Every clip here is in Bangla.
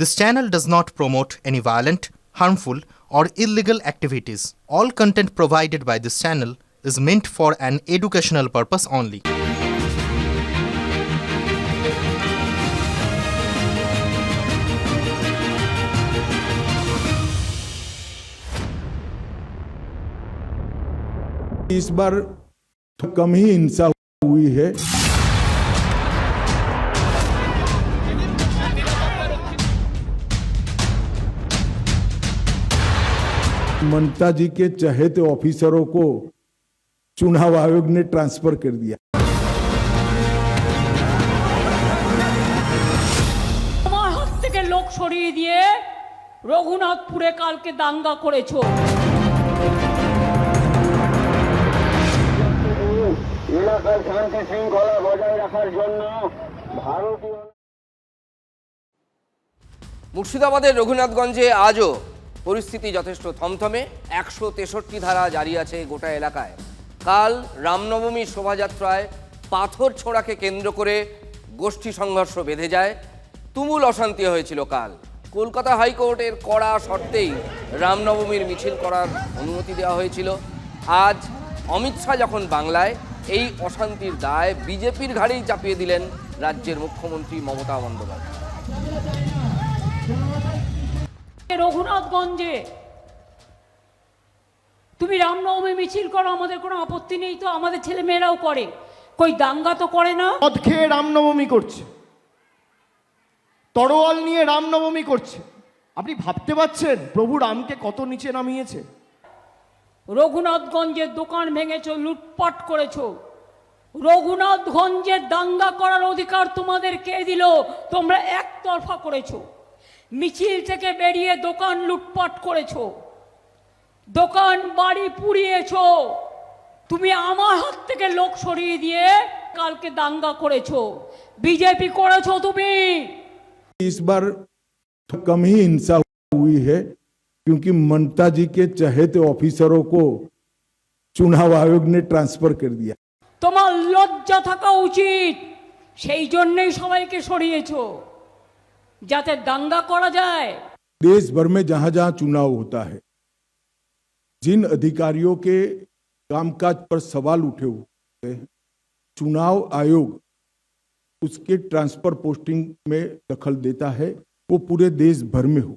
This channel does not promote any violent, harmful, or illegal activities. All content provided by this channel is meant for an educational purpose only. इस बार कम ही हिंसा हुई है। ममता जी के चहेते ऑफिसरों को चुनाव आयोग ने ट्रांसफर कर दिया। আমার হাত থেকে লোক সরিয়ে দিয়ে রঘুনাথপুরে কালকে দাঙ্গা করেছো। এলাকার শান্তি শৃঙ্খলা বজায় রাখার জন্য ভারতীয় মুর্শিদাবাদের রঘুনাথগঞ্জে আজও পরিস্থিতি যথেষ্ট থমথমে। 163 ধারা জারি আছে গোটা এলাকায়। কাল রামনবমীর শোভাযাত্রায় পাথর ছোঁড়াকে কেন্দ্র করে গোষ্ঠী সংঘর্ষ বেঁধে যায়। তুমুল অশান্তি হয়েছিল কাল। কলকাতা হাইকোর্টের কড়া শর্তেই রামনবমীর মিছিল করার অনুমতি দেওয়া হয়েছিল। আজ অমিত শাহ যখন বাংলায়, এই অশান্তির দায় বিজেপির ঘাড়েই চাপিয়ে দিলেন রাজ্যের মুখ্যমন্ত্রী মমতা বন্দ্যোপাধ্যায়। রঘুনাথগঞ্জে তুমি রামনবমী মিছিল করো, আমাদের কোনো আপত্তি নেই, তো আমাদের ছেলে মেয়েরাও করে, কই দাঙ্গা তো করে না। মদ খেয়ে রামনবমী করছে, তরোয়াল নিয়ে রামনবমী করছে। আপনি ভাবতে পারছেন প্রভু রামকে কত নিচে নামিয়েছে? রঘুনাথগঞ্জের দোকান ভেঙেছো, লুটপাট করেছো। রঘুনাথগঞ্জের দাঙ্গা করার অধিকার তোমাদের কে দিল? তোমরা একতরফা করেছো। মিছিল থেকে বেরিয়ে দোকান লুটপাট করেছো, দোকান বাড়ি পুড়িয়েছো। তুমি আমার হাত থেকে লোক সরিয়ে দিয়ে কালকে দাঙ্গা করেছো, বিজেপি করেছো তুমি। इस बार कम ही हिंसा हुई है क्योंकि ममता जी के चहेते ऑफिसरों को चुनाव आयोग ने ट्रांसफर कर दिया। তোমার লজ্জা থাকা উচিত, সেই জন্যই সবাইকে সরিয়েছো যাতে দাঙ্গা করা যায়। देश भर में जहां जहां चुनाव होता है, जिन अधिकारियों के कामकाज पर सवाल उठे हुए हैं, चुनाव आयोग उसके ट्रांसफर पोस्टिंग में दखल देता है। वो पूरे देश भर में हो।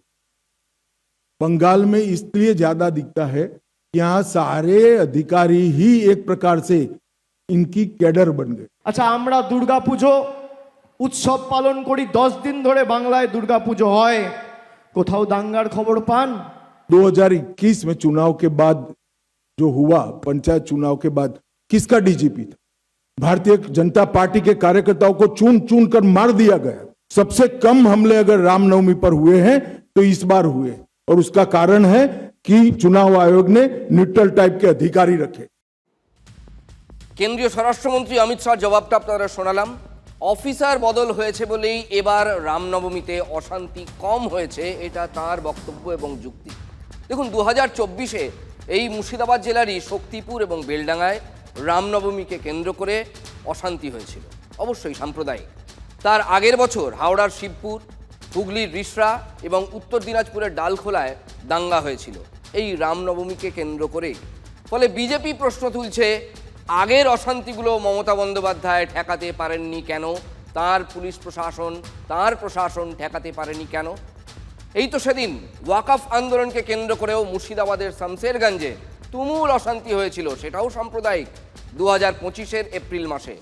बंगाल में इसलिए ज्यादा दिखता है कि यहाँ सारे अधिकारी ही एक प्रकार से इनकी कैडर बन गए। আচ্ছা, আমরা দুর্গাপুজো উৎসব পালন করি, 10 দিন ধরে বাংলায় দুর্গাপুজো হয়, কোথাও দাঙ্গার খবর পান? 2021 में चुनाव के बाद जो हुआ, पंचायत चुनाव के बाद किसका डीजीपी था? भारतीय जनता पार्टी के कार्यकर्ताओं को चुन चुन कर मार दिया गया। सबसे कम हमले अगर रामनवमी पर हुए हैं तो इस बार हुए, और उसका कारण है कि चुनाव आयोग ने न्यूट्रल टाइप के अधिकारी रखे। কেন্দ্রীয় স্বরাষ্ট্রমন্ত্রী অমিত শাহর জবাবটা আপনারা শোনালাম। অফিসার বদল হয়েছে বলেই এবার রামনবমীতে অশান্তি কম হয়েছে, এটা তার বক্তব্য এবং যুক্তি। দেখুন, 2024-এ এই মুর্শিদাবাদ জেলারই শক্তিপুর এবং বেলডাঙ্গায় রামনবমীকে কেন্দ্র করে অশান্তি হয়েছিল, অবশ্যই সাম্প্রদায়িক। তার আগের বছর হাওড়ার শিবপুর, হুগলির রিষড়া এবং উত্তর দিনাজপুরের ডালখোলায় দাঙ্গা হয়েছিল এই রামনবমীকে কেন্দ্র করে। ফলে বিজেপি প্রশ্ন তুলছে, আগের অশান্তিগুলো মমতা বন্দ্যোপাধ্যায় ঠেকাতে পারেননি কেন? তার পুলিশ প্রশাসন, তার প্রশাসন ঠেকাতে পারেনি কেন? এই তো সেদিন ওয়াকফ আন্দোলনকে কেন্দ্র করেও মুর্শিদাবাদের শামসেরগঞ্জে তুমুল অশান্তি হয়েছিল, সেটাও সাম্প্রদায়িক। 2025-এর এপ্রিল মাসে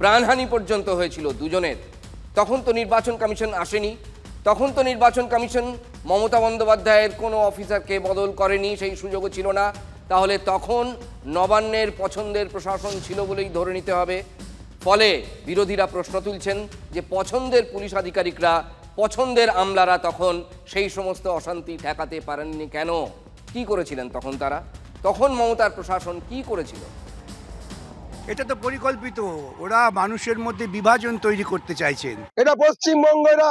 প্রাণহানি পর্যন্ত হয়েছিল দুজনের। তখন তো নির্বাচন কমিশন আসেনি, তখন তো নির্বাচন কমিশন মমতা বন্দ্যোপাধ্যায়ের কোনো অফিসারকে বদল করেনি, সেই সুযোগও ছিল না। তাহলে তখন নবান্নের পছন্দের প্রশাসন ছিল বলেই ধরে নিতে হবে। ফলে বিরোধীরা প্রশ্ন তুলছেন যে পছন্দের পুলিশ আধিকারিকরা, পছন্দের আমলারা তখন সেই সমস্ত অশান্তি ঠেকাতে পারেননি কেন? কি করেছিলেন তখন তারা? তখন মমতার প্রশাসন কি করেছিল? এটা তো পরিকল্পিত। ওরা মানুষের মধ্যে বিভাজন তৈরি করতে চাইছেন। এটা পশ্চিমবঙ্গ, এটা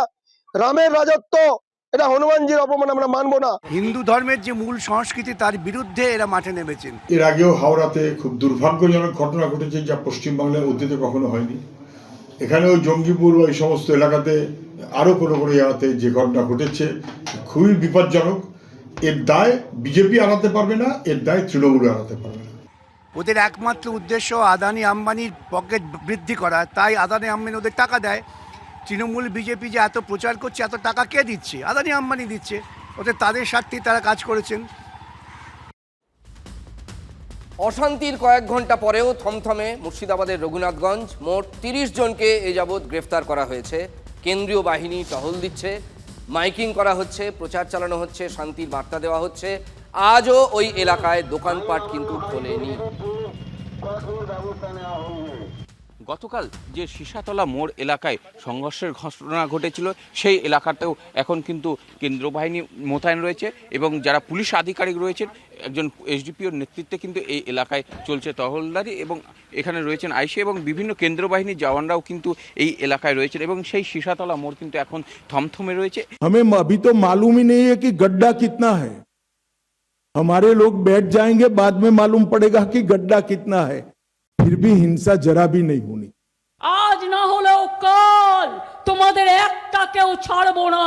রামের রাজত্ব, এটা হনুমানজির অপমান আমরা মানবো না। হিন্দু ধর্মের যে মূল সংস্কৃতি তার বিরুদ্ধে এরা মাঠে নেমেছেন। এর আগেও হাওড়াতে খুব দুর্ভাগ্যজনক ঘটনা ঘটেছে, যা পশ্চিমবাংলার অতীতে কখনো হয়নি। এখানেও জঙ্গিপুর ওই সমস্ত এলাকাতে আরও কোনো কোনো জায়গাতে যে ঘটনা ঘটেছে খুবই বিপজ্জনক। এর দায় বিজেপি আনাতে পারবে না, এর দায় তৃণমূল আনাতে পারবে না। ওদের একমাত্র উদ্দেশ্য আদানি আম্বানির পকেট বৃদ্ধি করা, তাই আদানি আম্বানি ওদের টাকা দেয়। তৃণমূল বিজেপি যে এত প্রচার করছে, এত টাকা কে দিচ্ছে? আদানি আম্বানি দিচ্ছে। ওদের তাদের স্বার্থেই তারা কাজ করেছেন। অশান্তির কয়েক ঘন্টা পরেও থমথমে মুর্শিদাবাদের রঘুনাথগঞ্জ। মোট 30 জনকে এ যাবৎ গ্রেফতার করা হয়েছে। কেন্দ্রীয় বাহিনী টহল দিচ্ছে, মাইকিং করা হচ্ছে, প্রচার চালানো হচ্ছে, শান্তির বার্তা দেওয়া হচ্ছে। আজও ওই এলাকায় দোকানপাট কিন্তু খোলেনি। কঠোর ব্যবস্থা নেওয়া হবে। গতকাল যে সীসাতলা মোড় এলাকায় সংঘর্ষের ঘটনা ঘটেছিল, সেই এলাকাতেও এখন কিন্তু কেন্দ্রীয় বাহিনী মোতায়েন রয়েছে এবং যারা পুলিশ আধিকারিক রয়েছেন, একজন এসডিপিওর নেতৃত্বে কিন্তু এই এলাকায় চলছে টহলদারি এবং এখানে রয়েছেন আইসি এবং বিভিন্ন কেন্দ্রীয় বাহিনীর জওয়ানরাও কিন্তু এই এলাকায় রয়েছেন এবং সেই সীসাতলা মোড় কিন্তু এখন থমথমে রয়েছে। हमें अभी तो मालूम ही नहीं है कि गड्ढा कितना है। हमारे लोग बैठ जाएंगे, बाद में मालूम पड़ेगा कि गड्ढा कितना है। फिर भी हिंसा जरा भी नहीं होनी। আজ না হলেও কাল তোমাদের একটা কেউ ছাড়বো না।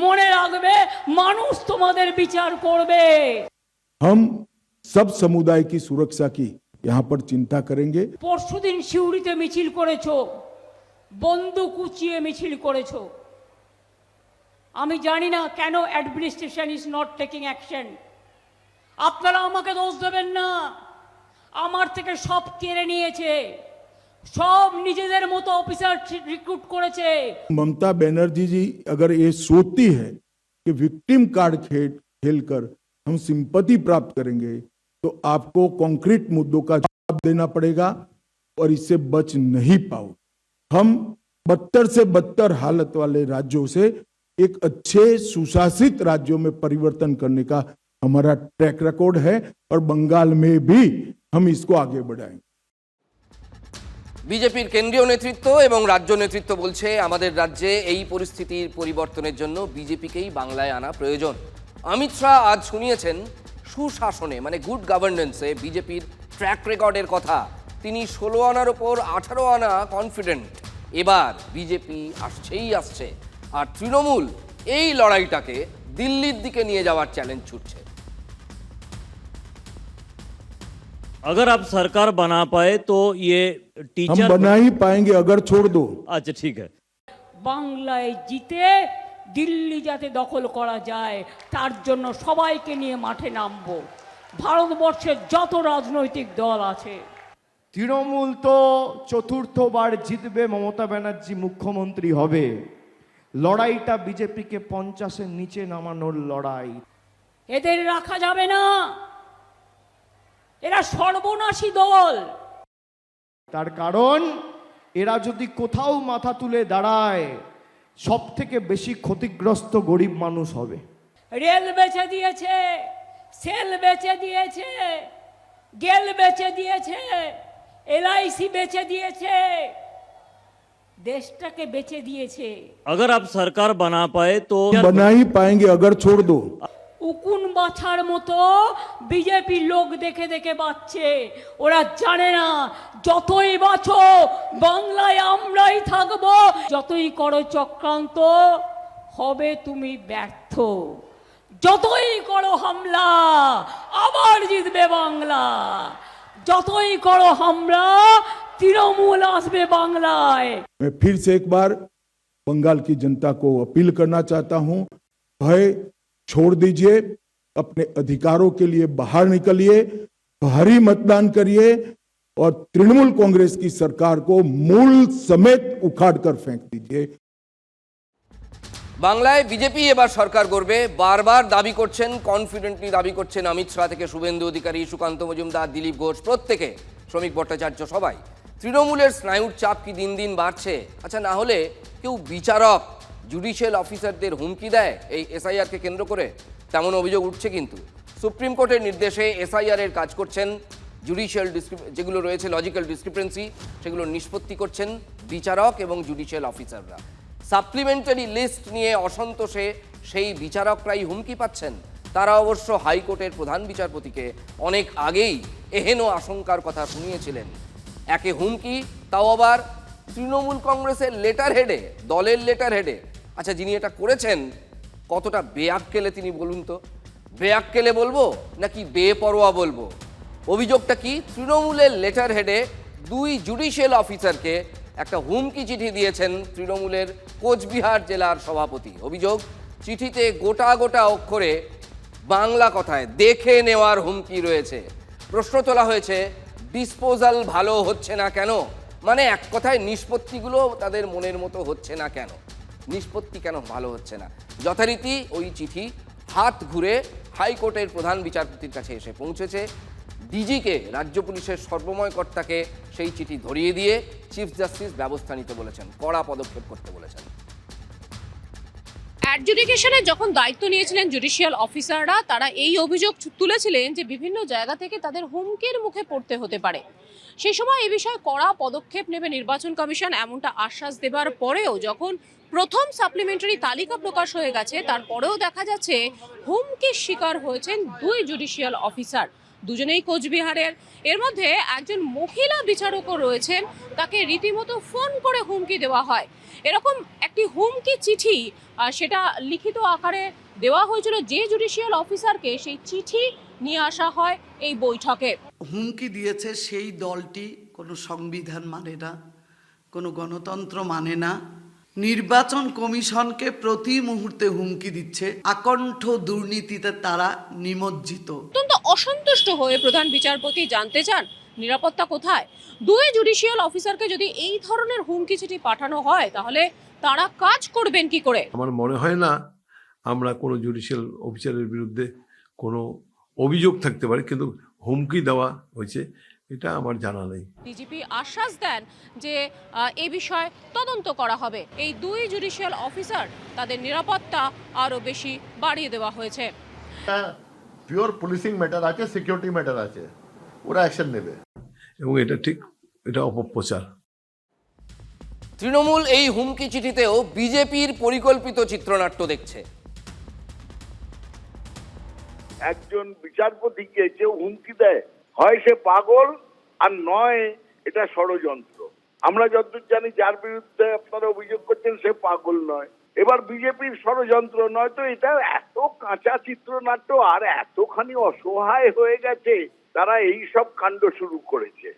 মনে রাখবে, মানুষ তোমাদের বিচার করবে। हम सब समुदाय की सुरक्षा की यहाँ पर चिंता करेंगे। পরশুদিন সিউড়িতে মিছিল করেছো, বন্দুক উঁচিয়ে মিছিল করেছো। আমি জানি না কেন administration is not taking action. আপনারা আমাকে দোষ দেবেন না, আমার থেকে সব কেড়ে নিয়েছে, সব নিজেদের মতো অফিসার রিক্রুট করেছে। ममता बनर्जी जी अगर ये सोचती है कि विक्टिम कार्ड खेलकर हम सिंपैथी प्राप्त करेंगे, तो आपको कॉन्क्रीट मुद्दों का जवाब देना पड़ेगा और इससे बच नहीं पाओ। हम बदतर से बदतर हालत वाले राज्यों से एक अच्छे सुशासित राज्यों में परिवर्तन करने का हमारा ट्रैक रिकॉर्ड है और बंगाल में भी हम इसको आगे बढ़ाएंगे। বিজেপির কেন্দ্রীয় নেতৃত্ব এবং রাজ্য নেতৃত্ব বলছে, আমাদের রাজ্যে এই পরিস্থিতির পরিবর্তনের জন্য বিজেপিকেই বাংলায় আনা প্রয়োজন। অমিত শাহ আজ শুনিয়েছেন সুশাসনে মানে গুড গভর্নেন্সে বিজেপির ট্র্যাক রেকর্ডের কথা। তিনি 16 আনার ওপর 18 আনা কনফিডেন্ট। এবার বিজেপি আসছে, আর তৃণমূল এই লড়াইটাকে দিল্লির দিকে নিয়ে যাওয়ার চ্যালেঞ্জ ছুটছে। अगर आप सरकार बना पाए तो ये हम टीचर बना ही पाएंगे अगर छोड़ दो। अच्छा ठीक है। বাংলায় জিতে দিল্লি যাতে দখল করা যায়, তার জন্য সবাইকে নিয়ে মাঠে নামবো। ভারতবর্ষের যত রাজনৈতিক দল আছে, তৃণমূল তো চতুর্থবার জিতবে, মমতা ব্যানার্জি মুখ্যমন্ত্রী হবে। লড়াইটা বিজেপিকে 50-এর নিচে নামানোর লড়াই। এদের রাখা যাবে না। এরা সর্বনাশী দল। তার কারণ এরা যদি কোথাও মাথা তুলে দাঁড়ায়, সব থেকে বেশি ক্ষতিগ্রস্ত গরিব মানুষ হবে। রেল বেচে দিয়েছে, সেল বেচে দিয়েছে, গেল বেচে দিয়েছে, এলআইসি বেচে দিয়েছে, দেশটাকে বেচে দিয়েছে। अगर आप सरकार बना पाए तो बना ही पाएंगे अगर छोड़ दो। উকুন বাছার মতো বিজেপি লোক দেখে দেখে বাঁচছে। ওরা জানে না যতই বাঁচো বাংলায় আমরাই থাকবো, যতই করো চক্রান্ত হবে তুমি ব্যর্থ, যতই করো হামলা আবার জিতবে বাংলা, যতই করো হামলা তৃণমূল আসবে বাংলায়। मैं फिर से एक बार बंगाल की जनता को अपील करना चाहता हूं, भय छोड़ दीजिए, अपने अधिकारों के लिए बाहर निकलिए, भारी मतदान करिए और तृणमूल कांग्रेस की सरकार को मूल समेत उखाड़ कर फेंक दीजिए। বাংলায় বিজেপি এবার সরকার গড়বে বারবার দাবি করছেন, কনফিডেন্টলি দাবি করছেন অমিত শাহ থেকে শুভেন্দু অধিকারী, সুকান্ত মজুমদার, দিলীপ ঘোষ, প্রত্যেকে, শ্রমিক ভট্টাচার্য, সবাই। তৃণমূলের স্নায়ুর চাপ কি দিন দিন বাড়ছে? আচ্ছা, না হলে কেউ বিচারক, জুডিশিয়াল অফিসারদের হুমকি দেয় এই এসআইআরকে কেন্দ্র করে? তেমন অভিযোগ উঠছে। কিন্তু সুপ্রিম কোর্টের নির্দেশে এসআইআর এর কাজ করছেন জুডিশিয়াল যেগুলো রয়েছে লজিক্যাল ডিসক্রিপেন্সি, সেগুলো নিষ্পত্তি করছেন বিচারক এবং জুডিশিয়াল অফিসাররা। সাপ্লিমেন্টারি লিস্ট নিয়ে অসন্তোষে সেই বিচারকরাই হুমকি পাচ্ছেন। তারা অবশ্য হাইকোর্টের প্রধান বিচারপতিকে অনেক আগেই এহেন আশঙ্কার কথা শুনিয়েছিলেন। একে হুমকি, তাও আবার তৃণমূল কংগ্রেসের লেটার হেডে, দলের লেটার হেডে। আচ্ছা, যিনি এটা করেছেন কতটা বেআক্কেলে তিনি বলুন তো? বেআক্কেলে বলবো নাকি বেপরোয়া বলবো? অভিযোগটা কি? তৃণমূলের লেটার হেডে 2 জুডিশিয়াল অফিসারকে একটা হুমকি চিঠি দিয়েছেন তৃণমূলের কোচবিহার জেলার সভাপতি। অভিযোগ, চিঠিতে গোটা গোটা অক্ষরে বাংলা কথায় দেখে নেওয়ার হুমকি রয়েছে। প্রশ্ন তোলা হয়েছে, ডিসপোজাল ভালো হচ্ছে না কেন? মানে এক কথায় নিষ্পত্তিগুলো তাদের মনের মতো হচ্ছে না কেন? নিষ্পত্তি কেন ভালো হচ্ছে না? যথারীতি ওই চিঠি হাত ঘুরে হাইকোর্টের প্রধান বিচারপতির কাছে এসে পৌঁছেছে। ডিজিকে, রাজ্য পুলিশের সর্বময় কর্তাকে সেই চিঠি ধরিয়ে দিয়ে চিফ জাস্টিস ব্যবস্থা নিতে বলেছেন, কড়া পদক্ষেপ করতে বলেছেন। অ্যাডজুডিকেশনে যখন দায়িত্ব নিয়েছিলেন জুডিশিয়াল অফিসাররা, তারা এই অভিযোগ তুলেছিলেন যে বিভিন্ন জায়গা থেকে তাদের হুমকির মুখে পড়তে হতে পারে। সেই সময় এই বিষয়ে কড়া পদক্ষেপ নেবে নির্বাচন কমিশন, এমনটা আশ্বাস দেবার পরেও যখন প্রথম সাপ্লিমেন্টারি তালিকা প্রকাশ হয়ে গেছে, তারপরেও দেখা যাচ্ছে হুমকির শিকার হয়েছেন 2 জুডিশিয়াল অফিসার, দুজনেই কোচবিহারের। এর মধ্যে একজন মহিলা বিচারকও রয়েছেন, তাকে রীতিমতো ফোন করে হুমকি দেওয়া হয়। এরকম একটি হুমকি চিঠি, সেটা লিখিত আকারে দেওয়া হয়েছিল যে জুডিশিয়াল অফিসারকে, সেই চিঠি নিয়ে আসা হয় এই বৈঠকে। হুমকি দিয়েছে সেই দলটি কোনো সংবিধান মানে না, কোনো গণতন্ত্র মানে না, নির্বাচন কমিশনকে প্রতি মুহূর্তে হুমকি দিচ্ছে, আকণ্ঠ দুর্নীতিতে তারা নিমজ্জিত। অত্যন্ত অসন্তুষ্ট হয়ে প্রধান বিচারপতি জানতে চান নিরাপত্তা কোথায়। 2 জুডিশিয়াল অফিসারকে যদি এই ধরনের হুমকি চিঠি পাঠানো হয়, তাহলে তারা কাজ করবেন কি করে? আমার মনে হয় না আমরা কোনো জুডিশিয়াল অফিসারের বিরুদ্ধে কোনো অভিযোগ থাকতে পারে, কিন্তু হুমকি দেওয়া হয়েছে এটা আমার জানা নেই। ডিজিপি আশ্বাস দেন যে এই বিষয়ে তদন্ত করা হবে। এই 2 জুডিশিয়াল অফিসার, তাদের নিরাপত্তা আরো বেশি বাড়িয়ে দেওয়া হয়েছে। পিওর পুলিশিং ম্যাটার আছে, সিকিউরিটি ম্যাটার আছে, ওরা অ্যাকশন নেবে। এবং এটা ঠিক, এটা অপপ্রচার। তৃণমূল এই হুমকি চিঠিতেও বিজেপির পরিকল্পিত চিত্রনাট্য দেখছে। একজন বিচারপতিকে যে হুমকি দেয়, হয় সে পাগল আর নয় এটা ষড়যন্ত্র। আমরা যতদূর জানি যার বিরুদ্ধে আপনারা অভিযোগ করছেন সে পাগল নয়। এবার বিজেপির ষড়যন্ত্র নয় তো এটা এত কাঁচা চিত্রনাট্য আর এতখানি অসহায় হয়ে গেছে, তারা এই সব কাণ্ড শুরু করেছে।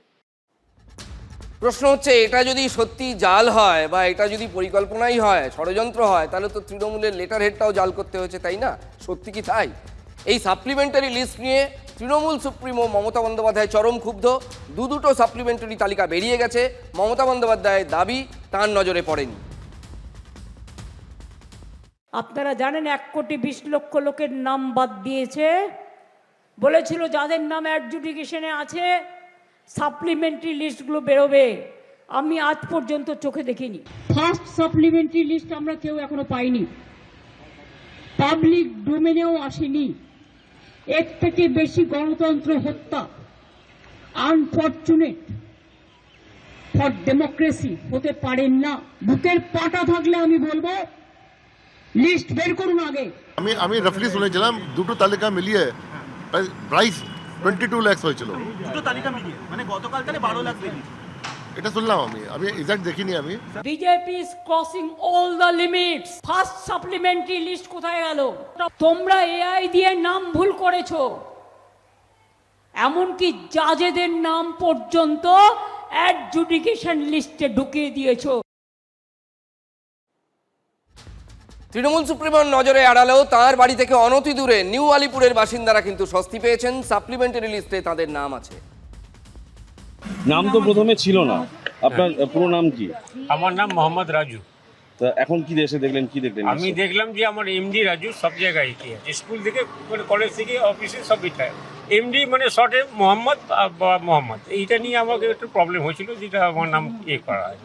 প্রশ্ন হচ্ছে, এটা যদি সত্যি জাল হয় বা এটা যদি পরিকল্পনাই হয়, ষড়যন্ত্র হয়, তাহলে তো তৃণমূলের লেটার হেডটাও জাল করতে হয়েছে, তাই না? সত্যি কি তাই? এই সাপ্লিমেন্টারি লিস্ট নিয়ে তৃণমূল সুপ্রিমো মমতা বন্দ্যোপাধ্যায় চরম ক্ষুব্ধ। 2 সাপ্লিমেন্টারি তালিকা বেরিয়ে গেছে, মমতা বন্দ্যোপাধ্যায়ের দাবি তার নজরে পড়েনি। আপনারা জানেন 1,20,00,000 লোকের নাম বাদ দিয়েছে, বলেছিল যাদের নাম অ্যাডজুডিকেশনে আছে সাপ্লিমেন্টারি লিস্টগুলো বেরোবে। আমি আজ পর্যন্ত চোখে দেখিনি। ফার্স্ট সাপ্লিমেন্টারি লিস্ট আমরা কেউ এখনো পাইনি, পাবলিক ডোমেনেও আসেনি। এর থেকে বেশি গণতন্ত্র হত্যা, আনফরচুনেট ফর ডেমোক্রেসি হতে পারেন না। বুকের পাটা থাকলে আমি বলবো লিস্ট বের করুন আগে। আমি রাফলি শুনেছিলাম 2 তালিকা মিলিয়ে প্রাইস 22 লাখ হয়েছিল। 2 তালিকা মিলিয়ে মানে গতকাল তাহলে 12 লাখ বেরিয়েছে, এটা শুনলাম। আমি এক্সাক্ট দেখিনি। আমি BJP is crossing all the limits. First supplementary list কোথায় গেল? তোমরা এআই দিয়ে নাম ভুল করেছো, এমনকি জাজেদের নাম পর্যন্ত অ্যাডজুডিকেশন লিস্টে ঢুকিয়ে দিয়েছো। তৃণমূল সুপ্রিমোর নজরে এড়ালেও তার বাড়ি থেকে অনতি দূরে নিউ আলিপুরের বাসিন্দারা কিন্তু স্বস্তি পেয়েছেন, সাপ্লিমেন্টারি লিস্টে তাদের নাম আছে। নাম তো প্রথমে ছিল না, আপনার পুরো নাম কি? আমার নাম মোহাম্মদ রাজু। তো এখন কি এসে দেখলেন, কি দেখলেন? আমি দেখলাম যে আমার এমডি রাজু সব জায়গায় কি আছে, স্কুল থেকে কলেজ থেকে অফিসে সব এটা এমডি মানে শর্টে মোহাম্মদ বা মোহাম্মদ, এইটা নিয়ে আমাকে একটু প্রবলেম হয়েছিল, যেটা আমার নাম করা হয়।